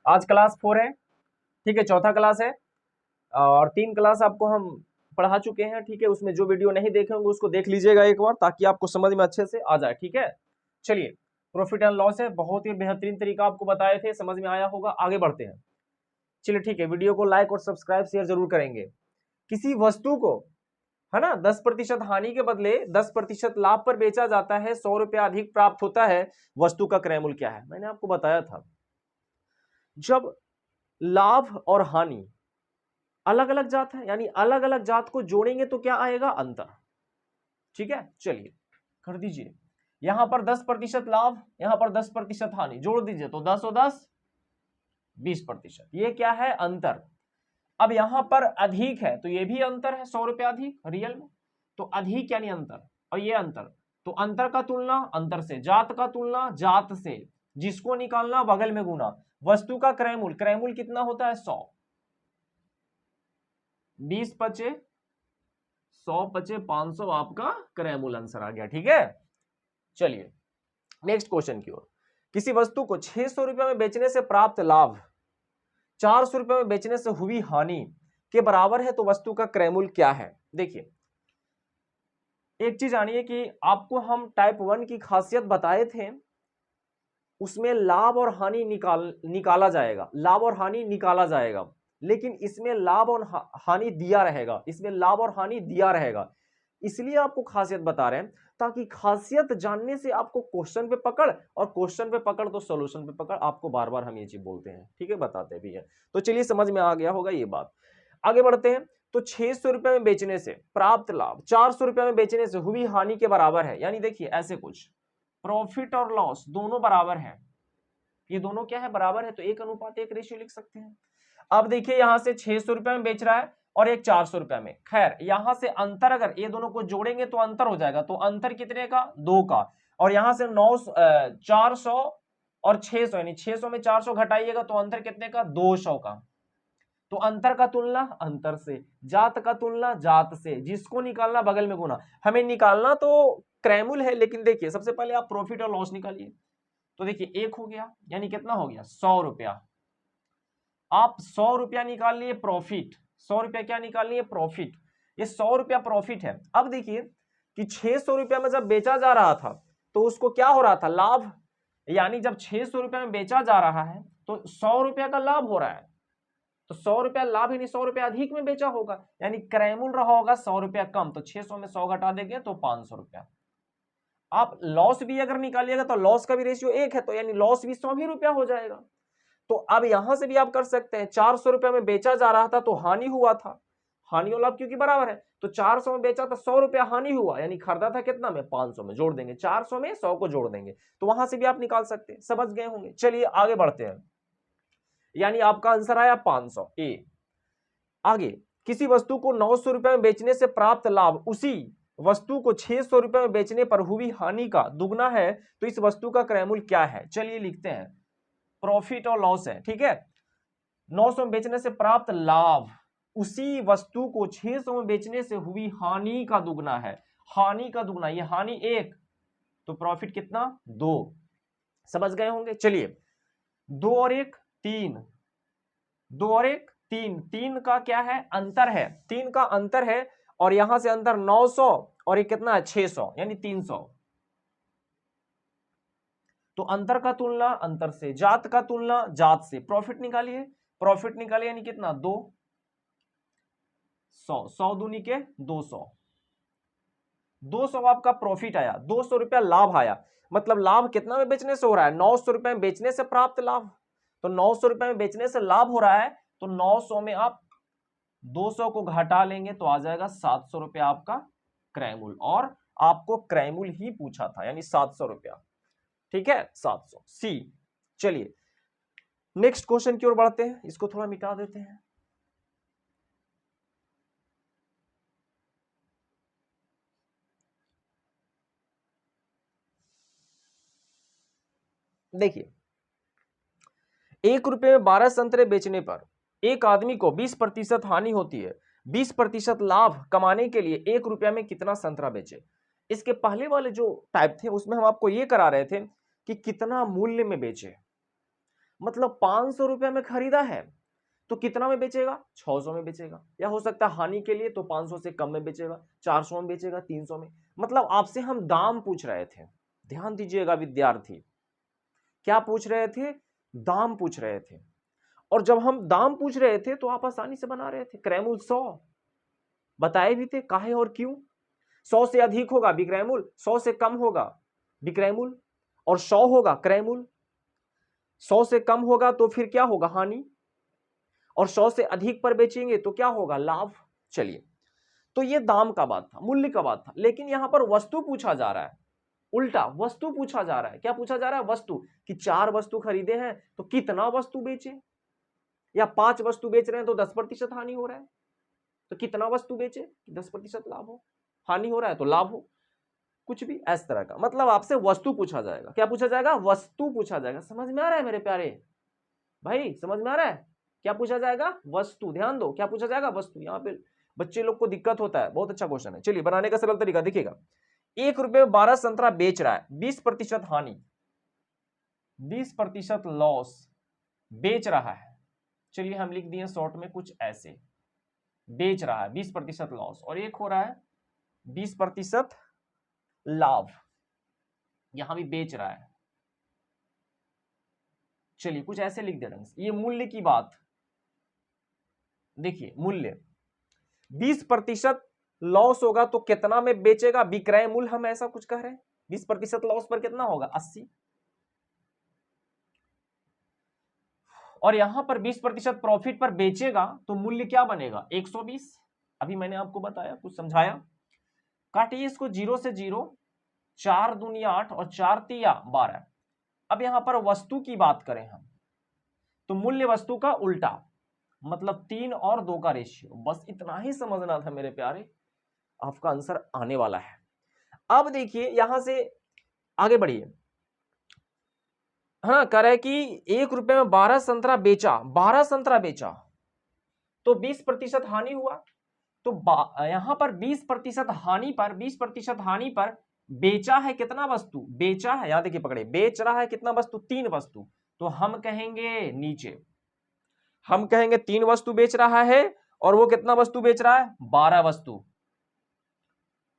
आज क्लास 4 है, ठीक है, चौथा क्लास है और 3 क्लास आपको हम पढ़ा चुके हैं, ठीक है। उसमें जो वीडियो नहीं देखे होंगे उसको देख लीजिएगा एक बार, ताकि आपको समझ में अच्छे से आ जाए, ठीक है। चलिए, प्रॉफिट एंड लॉस है, बहुत ही बेहतरीन तरीका आपको बताए थे, समझ में आया होगा। आगे बढ़ते हैं। चलिए ठीक है, वीडियो को लाइक और सब्सक्राइब शेयर जरूर करेंगे। किसी वस्तु को, है ना, 10% हानि के बदले 10% लाभ पर बेचा जाता है, 100 रुपया अधिक प्राप्त होता है, वस्तु का क्रय मूल्य क्या है? मैंने आपको बताया था, जब लाभ और हानि अलग अलग जात है, यानी अलग अलग जात को जोड़ेंगे तो क्या आएगा? अंतर। ठीक है, चलिए कर दीजिए। यहां पर 10% लाभ, यहां पर 10% हानि, जोड़ दीजिए तो 10 और 10 20%। ये क्या है? अंतर। अब यहां पर अधिक है तो ये भी अंतर है, 100 रुपया अधिक रियल में, तो अधिक यानी अंतर, और ये अंतर, तो अंतर का तुलना अंतर से, जात का तुलना जात से, जिसको निकालना बगल में गुना। वस्तु का क्रय मूल्य, क्रय मूल्य कितना होता है? 100। 20 पचे 100 पचे 500, आपका क्रय मूल्य आंसर आ गया, ठीक है। चलिए नेक्स्ट क्वेश्चन की ओर। किसी वस्तु को 600 रुपये में बेचने से प्राप्त लाभ 400 रुपये में बेचने से हुई हानि के बराबर है, तो वस्तु का क्रय मूल्य क्या है? देखिए, एक चीज जानिए कि आपको हम टाइप 1 की खासियत बताए थे, उसमें लाभ और हानि निकाला जाएगा, लाभ और हानि निकाला जाएगा, लेकिन इसमें लाभ और हानि दिया रहेगा, इसमें लाभ और हानि दिया रहेगा। इसलिए आपको खासियत बता रहे हैं, ताकि खासियत जानने से आपको क्वेश्चन पे पकड़, और क्वेश्चन पे पकड़ तो सॉल्यूशन पे पकड़, आपको बार बार हम ये चीज बोलते हैं, ठीक है, बताते भी है। तो चलिए समझ में आ गया होगा ये बात। आगे बढ़ते हैं। तो 600 रुपए में बेचने से प्राप्त लाभ 400 रुपए में बेचने से हुई हानि के बराबर है, यानी देखिए ऐसे कुछ, प्रॉफिट और लॉस दोनों बराबर है, ये दोनों क्या है? बराबर है, तो 1:1 रेशियो लिख सकते हैं। अब देखिए, यहां से 600 रुपए में बेच रहा है और एक 400 रुपए में, खैर यहां से अंतर अगर ये दोनों को जोड़ेंगे तो अंतर हो जाएगा, तो अंतर कितने का? 2 का। और यहां से 400 और 600, यानी 600 में 400 घटाइएगा तो अंतर कितने का? 200 का। तो अंतर का तुलना अंतर से, जात का तुलना जात से, जिसको निकालना बगल में गुना। हमें निकालना तो क्रय मूल्य है, लेकिन देखिए सबसे पहले आप प्रॉफिट और लॉस निकालिए। तो देखिए 1 हो गया, यानी कितना हो गया? 100 रुपया। आप 100 रुपया निकाल लिए प्रॉफिट, 100 रुपया क्या निकाल लिए? प्रॉफिट। ये 100 रुपया प्रॉफिट है। अब देखिए कि 600 रुपया में जब बेचा जा रहा था तो उसको क्या हो रहा था? लाभ। यानी जब 600 रुपया में बेचा जा रहा है तो 100 रुपया का लाभ हो रहा है, तो 100 रुपया लाभ, यानी 100 रुपया अधिक में बेचा होगा, यानी क्रय मूल्य रहा होगा 100 रुपया कम, तो 600 में 100 घटा देंगे तो 500 रुपया। आप लॉस भी अगर निकालिएगा तो लॉस का भी रेशियो 1 है, तो यानी लॉस भी 100 ही रुपया हो जाएगा। तो अब यहां से भी आप कर सकते हैं, 400 रुपया में बेचा जा रहा था तो हानि हुआ था, हानि और लाभ क्योंकि बराबर है, तो 400 में बेचा तो 100 रुपया हानि हुआ, यानी खरीदा था कितना में? 500 में, जोड़ देंगे 400 में 100 को जोड़ देंगे, तो वहां से भी आप निकाल सकते हैं। समझ गए होंगे। चलिए आगे बढ़ते हैं, यानी आपका आंसर आया 500 ए। आगे, किसी वस्तु को 900 रुपए में बेचने से प्राप्त लाभ उसी वस्तु को 600 रुपए में बेचने पर हुई हानि का दुगना है, तो इस वस्तु का क्रय मूल्य क्या है? चलिए लिखते हैं, प्रॉफिट और लॉस है, ठीक है। 900 में बेचने से प्राप्त लाभ उसी वस्तु को 600 में बेचने से हुई हानि का दुगना है, हानि का दुगना, ये हानि 1, तो प्रॉफिट कितना? 2। समझ गए होंगे। चलिए 2 और 1 3, 2 और 1 3, 3 का क्या है? अंतर है, 3 का अंतर है, और यहां से अंतर 900 और ये कितना है? 600, यानी 300। तो अंतर का तुलना अंतर से, जात का तुलना जात से, प्रॉफिट निकालिए, प्रॉफिट निकालिए, यानी कितना? 2 100, 100 दूनी के 200, 200 आपका प्रॉफिट आया, 200 रुपया लाभ आया। मतलब लाभ कितना में बेचने से हो रहा है? 900 रुपए में बेचने से प्राप्त लाभ, तो 900 रुपए में बेचने से लाभ हो रहा है, तो 900 में आप 200 को घटा लेंगे तो आ जाएगा 700 रुपया आपका क्रय मूल्य, और आपको क्रय मूल्य ही पूछा था, यानी 700 रुपया, ठीक है, 700 सी। चलिए नेक्स्ट क्वेश्चन की ओर बढ़ते हैं, इसको थोड़ा मिटा देते हैं। देखिए, 1 रुपए में 12 संतरे बेचने पर एक आदमी को 20% हानि होती है, 20% लाभ कमाने के लिए 1 रुपया में कितना संतरा बेचे? इसके पहले वाले जो टाइप थे उसमें हम आपको ये करा रहे थे कि कितना मूल्य में बेचे, मतलब 500 रुपए में खरीदा है तो कितना में बेचेगा, 600 में बेचेगा, या हो सकता है हानि के लिए तो 500 से कम में बेचेगा, 400 में बेचेगा, 300 में। मतलब आपसे हम दाम पूछ रहे थे। ध्यान दीजिएगा विद्यार्थी, क्या पूछ रहे थे, दाम पूछ रहे थे। और जब हम दाम पूछ रहे थे तो आप आसानी से बना रहे थे। क्रयमूल 100 बताए भी थे, काहे और क्यों। 100 से अधिक होगा विक्रयमूल, 100 से कम होगा विक्रयमूल, और 100 होगा क्रयमूल। 100 से कम होगा तो फिर क्या होगा, हानि, और 100 से अधिक पर बेचेंगे तो क्या होगा, लाभ। चलिए, तो ये दाम का बात था, मूल्य का बात था। लेकिन यहां पर वस्तु पूछा जा रहा है, उल्टा वस्तु पूछा जा रहा है। क्या पूछा जा रहा है, वस्तु, कि 4 वस्तु खरीदे हैं तो कितना वस्तु बेचे, या 5 वस्तु बेच रहे हैं तो 10% हानि हो रहा है, तो कितना वस्तु बेचे, 10% लाभ हो, हानि हो रहा है तो लाभ हो, कुछ भी इस तरह का। मतलब आपसे वस्तु पूछा जाएगा। क्या पूछा जाएगा, वस्तु पूछा जाएगा। समझ में आ रहा है मेरे प्यारे भाई, समझ में आ रहा है, क्या पूछा जाएगा, वस्तु। ध्यान दो, क्या पूछा जाएगा, वस्तु। यहाँ पे बच्चे लोग को दिक्कत होता है, बहुत अच्छा क्वेश्चन है। चलिए, बनाने का सरल तरीका देखिएगा। 1 रुपए में 12 संतरा बेच रहा है, 20% हानि, 20% लॉस बेच रहा है। चलिए हम लिख दिए शॉर्ट में कुछ ऐसे, बेच रहा है 20% लॉस, और एक हो रहा है 20% लाभ, यहां भी बेच रहा है। चलिए कुछ ऐसे लिख दे रहे हैं। ये मूल्य की बात, देखिए मूल्य 20% लॉस होगा तो कितना में बेचेगा, विक्रय मूल्य हम ऐसा कुछ कह रहे हैं। 20% लॉस पर कितना होगा, 80, और यहां पर 20% प्रॉफिट पर बेचेगा तो मूल्य क्या बनेगा, 120। अभी मैंने आपको बताया, कुछ समझाया। काटिए इसको 0 से 0, 4 दूनी 8 और 4 तिया 12। अब यहां पर वस्तु की बात करें हम तो मूल्य वस्तु का उल्टा, मतलब 3 और 2 का रेशियो। बस इतना ही समझना था मेरे प्यारे, आपका आंसर आने वाला है। अब देखिए यहां से आगे बढ़िए, है ना। कह रहा है कि 1 रुपए में 12 संतरा बेचा, 12 संतरा बेचा तो 20% हानि हुआ। तो यहां पर 20% हानि पर, 20% हानि पर बेचा है कितना वस्तु, बेचा है, यहां देखिए पकड़े, बेच रहा है कितना वस्तु, 3 वस्तु। तो हम कहेंगे नीचे, हम कहेंगे 3 वस्तु बेच रहा है, और वो कितना वस्तु बेच रहा है, 12 वस्तु।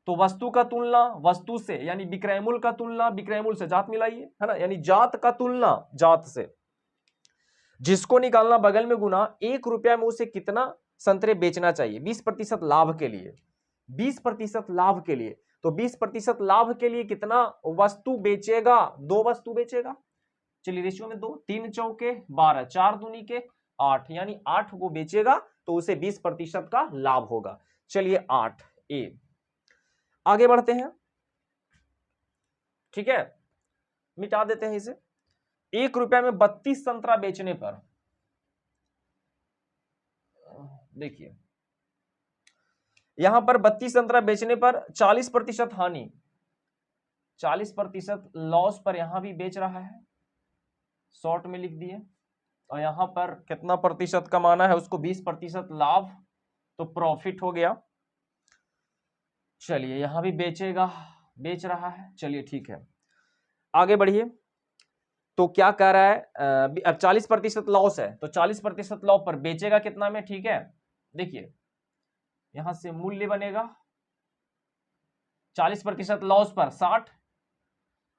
तो वस्तु का तुलना वस्तु से, यानी विक्रयमूल्य का तुलना विक्रयमूल्य से, जात मिलाइए, है ना, यानी जात का तुलना जात से, जिसको निकालना बगल में गुना। 1 रुपया में उसे कितना संतरे बेचना चाहिए, 20% लाभ के लिए, 20% लाभ के लिए। तो 20% लाभ के लिए कितना वस्तु बेचेगा, 2 वस्तु बेचेगा। चलिए रेशियो में 2, 3 चौके 12, 4 दूनी के 8, यानी 8 वो बेचेगा तो उसे 20% का लाभ होगा। चलिए 8 ए, आगे बढ़ते हैं। ठीक है, मिटा देते हैं इसे। 1 रुपया में 32 संतरा बेचने पर, देखिए यहां पर 32 संतरा बेचने पर 40% हानि, 40% लॉस पर यहां भी बेच रहा है, शॉर्ट में लिख दिए। और यहां पर कितना प्रतिशत कमाना है उसको, 20% लाभ, तो प्रॉफिट हो गया। चलिए यहां भी बेचेगा, बेच रहा है। चलिए ठीक है, आगे बढ़िए। तो क्या कह रहा है, अब 40% लॉस है तो 40% लॉस पर बेचेगा कितना में, ठीक है। देखिए यहां से मूल्य बनेगा 40% लॉस पर 60,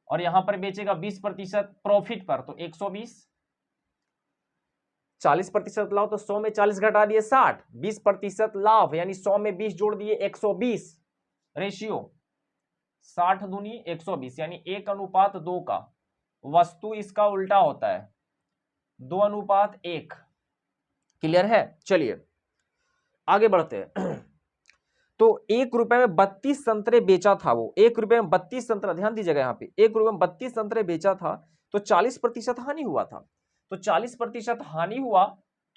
और यहां पर बेचेगा 20% प्रॉफिट पर तो 120। 40% लाभ तो 100 में 40 घटा दिए 60, 20% लाभ यानी 100 में 20 जोड़ दिए 120, रेशियो 60 दूनी 120, यानी 1:2 का। वस्तु इसका उल्टा होता है, 2:1। क्लियर है, चलिए आगे बढ़ते हैं। तो 1 रुपए में 32 संतरे बेचा था वो, 1 रुपए में 32 संतरा, ध्यान दीजिएगा यहाँ पे 1 रुपए में 32 संतरे बेचा था तो 40% हानि हुआ था। तो 40% हानि हुआ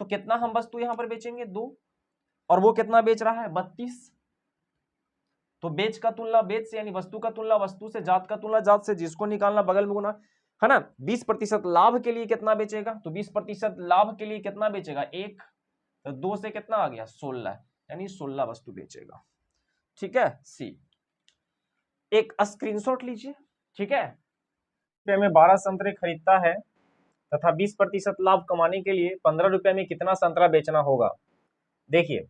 तो कितना हम वस्तु यहां पर बेचेंगे, 2, और वो कितना बेच रहा है, 32। तो बेच का तुलना बेच से, यानी वस्तु का तुलना वस्तु से, जात का तुलना जात से, जिसको निकालना बगल में गुना, है ना। 20% लाभ के लिए कितना बेचेगा, तो 20% लाभ के लिए कितना बेचेगा, 1, तो 2 से कितना आ गया, 16, यानी 16 वस्तु बेचेगा। ठीक है, सी एक स्क्रीनशॉट लीजिए। ठीक है, में 12 संतरे खरीदता है तथा 20% लाभ कमाने के लिए 15 रुपए में कितना संतरा बेचना होगा। देखिए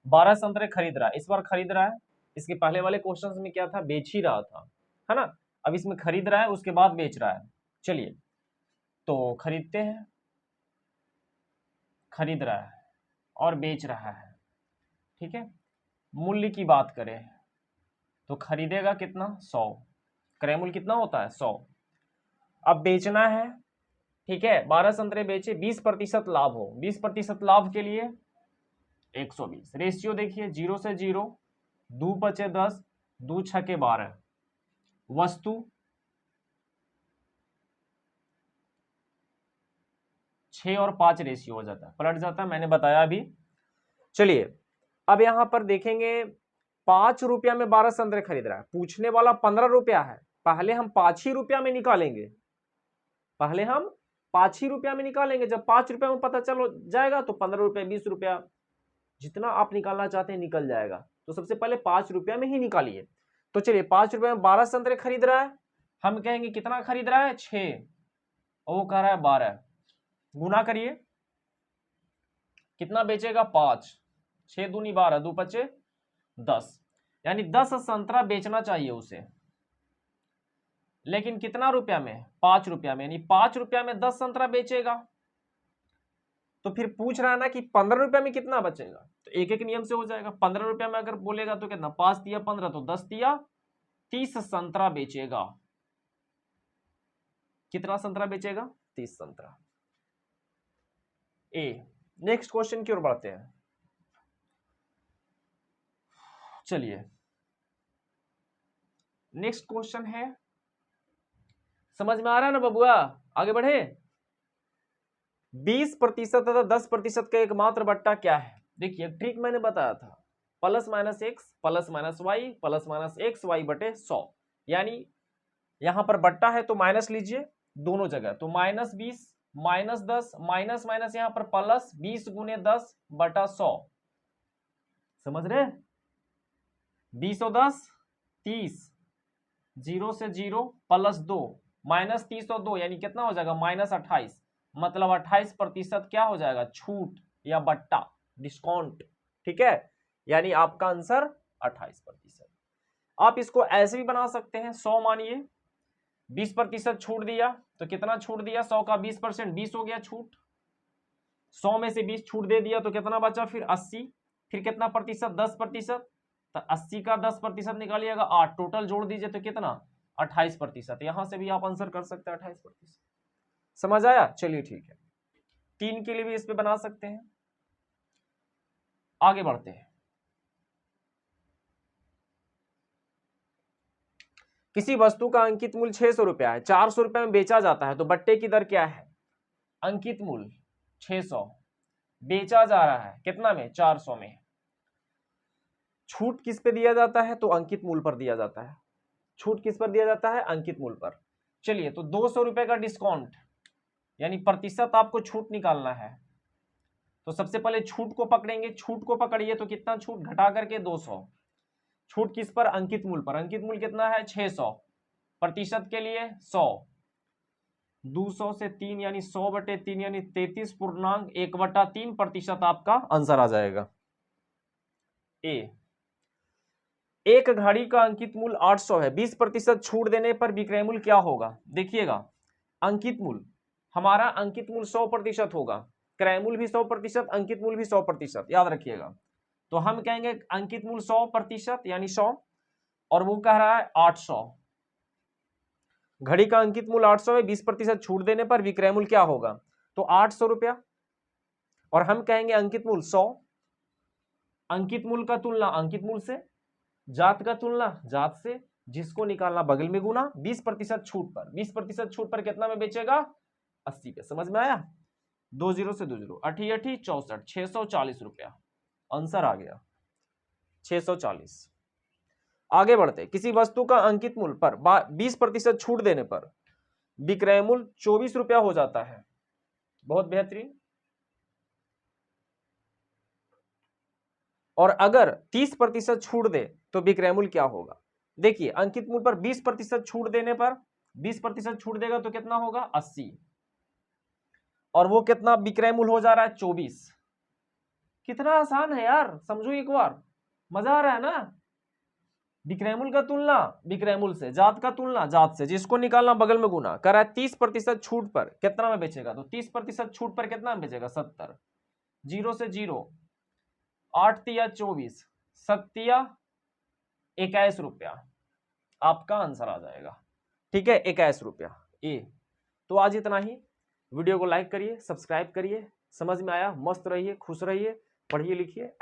12 संतरे खरीद रहा है, इस बार खरीद रहा है, इसके पहले वाले क्वेश्चंस में क्या था, बेच ही रहा था, है ना। अब इसमें खरीद रहा है, उसके बाद बेच रहा है। चलिए तो खरीदते हैं, खरीद रहा है और बेच रहा है, ठीक है। मूल्य की बात करें तो खरीदेगा कितना, 100, क्रय मूल्य कितना होता है 100। अब बेचना है, ठीक है, 12 संतरे बेचे, 20% लाभ हो, 20% लाभ के लिए 120। रेशियो देखिए 0 से 0, 2 बचे 10, 2 छके 12। वस्तु 6 और 5 रेशियो हो जाता है, पलट जाता है, मैंने बताया अभी। चलिए अब यहां पर देखेंगे 5 रुपया में 12 संतरे खरीद रहा है, पूछने वाला 15 रुपया है, पहले हम 5 ही रुपया में निकालेंगे, पहले हम 5 ही रुपया में निकालेंगे। जब 5 रुपया में पता चल जाएगा तो 15 रुपया, 20 रुपया, जितना आप निकालना चाहते हैं निकल जाएगा। तो सबसे पहले 5 रुपया में ही निकालिए। तो चलिए 5 रुपया में 12 संतरे खरीद रहा है, हम कहेंगे कितना खरीद रहा है 6, और वो कह रहा है 12, गुना करिए, कितना बेचेगा 5, 6 दूनी 12, 2 पचे 10, यानी 10 संतरा बेचना चाहिए उसे, लेकिन कितना रुपया में, 5 रुपया में, यानी 5 रुपया में 10 संतरा बेचेगा। तो फिर पूछ रहा है ना कि 15 रुपया में कितना बचेगा, तो एक एक नियम से हो जाएगा। 15 रुपया में अगर बोलेगा तो कितना, 5 दिया 15, तो 10 दिया 30 संतरा बेचेगा। कितना संतरा बेचेगा, 30 संतरा। ए। नेक्स्ट क्वेश्चन की ओर बढ़ते हैं। चलिए नेक्स्ट क्वेश्चन है, समझ में आ रहा है ना बबुआ, आगे बढ़े। 20% तथा 10% का एकमात्र बट्टा क्या है। देखिए ट्रिक मैंने बताया था, plus minus x plus minus y plus minus x y बटे 100, यानी यहां पर बट्टा है तो माइनस लीजिए दोनों जगह, तो -20 -10 माइनस माइनस यहां पर प्लस 20 गुने 10 बटा 100, समझ रहे, 20 और 10 30, 0 से 0 प्लस 2 माइनस 30 और 2, यानी कितना हो जाएगा -28, मतलब 28% क्या हो जाएगा, छूट या बट्टा, डिस्काउंट, ठीक है, यानी आपका आंसर 28%। आप इसको ऐसे भी बना सकते हैं, 100 मानिए, 20% छूट दिया तो कितना छूट दिया, 100 का 20%, 20 हो गया छूट, 100 में से 20 छूट दे दिया तो कितना बचा फिर 80, फिर कितना प्रतिशत, 10%, तो 80 का 10% निकालिएगा 8, टोटल जोड़ दीजिए तो कितना 28%। यहां से भी आप आंसर कर सकते हैं 28%। समझ आया, चलिए ठीक है, 3 के लिए भी इस पे बना सकते हैं। आगे बढ़ते हैं। किसी वस्तु का अंकित मूल्य 600 रुपया है, 400 रुपया में बेचा जाता है, तो बट्टे की दर क्या है। अंकित मूल्य 600, बेचा जा रहा है कितना में, 400 में। छूट किस पे दिया जाता है, तो अंकित मूल्य पर दिया जाता है। छूट किस पर दिया जाता है, अंकित मूल्य पर। चलिए तो 200 रुपए का डिस्काउंट, यानी प्रतिशत आपको छूट निकालना है, तो सबसे पहले छूट को पकड़ेंगे, छूट को पकड़िए तो कितना छूट, घटा करके 200, छूट किस पर, अंकित मूल्य पर। अंकित मूल्य कितना है 600, प्रतिशत के लिए 100, 200 से 3 यानी 100 बटे 3 यानी 33.1/3% आपका आंसर आ जाएगा। ए। एक घड़ी का अंकित मूल्य 800 है, 20% छूट देने पर विक्रय मूल्य क्या होगा। देखिएगा अंकित मूल्य, हमारा अंकित मूल्य 100% होगा, क्रय मूल्य भी 100%, अंकित मूल्य भी 100%, याद रखिएगा। तो हम कहेंगे अंकित मूल्य 100% यानी 100, और वो कह रहा है 800, घड़ी का अंकित मूल्य 800 है, 20% छूट देने पर विक्रय मूल्य क्या होगा, तो 800 रुपया, और हम कहेंगे अंकित मूल्य 100, अंकित मूल्य का तुलना अंकित मूल्य से, जात का तुलना जात से, जिसको निकालना बगल में गुना, 20% छूट पर, 20% छूट पर कितना में बेचेगा, 80 पे। समझ में आया, 2 0 से 2 0, 8 8 64, 640 रुपया आंसर आ गया, 640। आगे बढ़ते, किसी वस्तु का अंकित मूल्य पर 20% छूट देने पर विक्रय मूल्य 24 रुपया हो जाता है। बहुत बेहतरीन। और अगर 30% छूट दे तो विक्रय मूल्य क्या होगा। देखिए अंकित मूल्य पर 20% छूट देने पर, 20% छूट देगा तो कितना होगा 80, और वो कितना विक्रय मूल्य हो जा रहा है 24। कितना आसान है यार, समझो एक बार, मजा आ रहा है ना। विक्रय मूल्य का तुलना विक्रय मूल्य से, जात का तुलना जात से, जिसको निकालना बगल में गुना। कह रहा है 30% छूट पर कितना में बेचेगा, तो 30% छूट पर कितना में बेचेगा 70। 0 से 0, 8 तिया 24, 7 तिया 21 रुपया, आपका आंसर आ जाएगा। ठीक है, 21 रुपया ए। तो आज इतना ही। वीडियो को लाइक करिए, सब्सक्राइब करिए। समझ में आया? मस्त रहिए, खुश रहिए, पढ़िए लिखिए।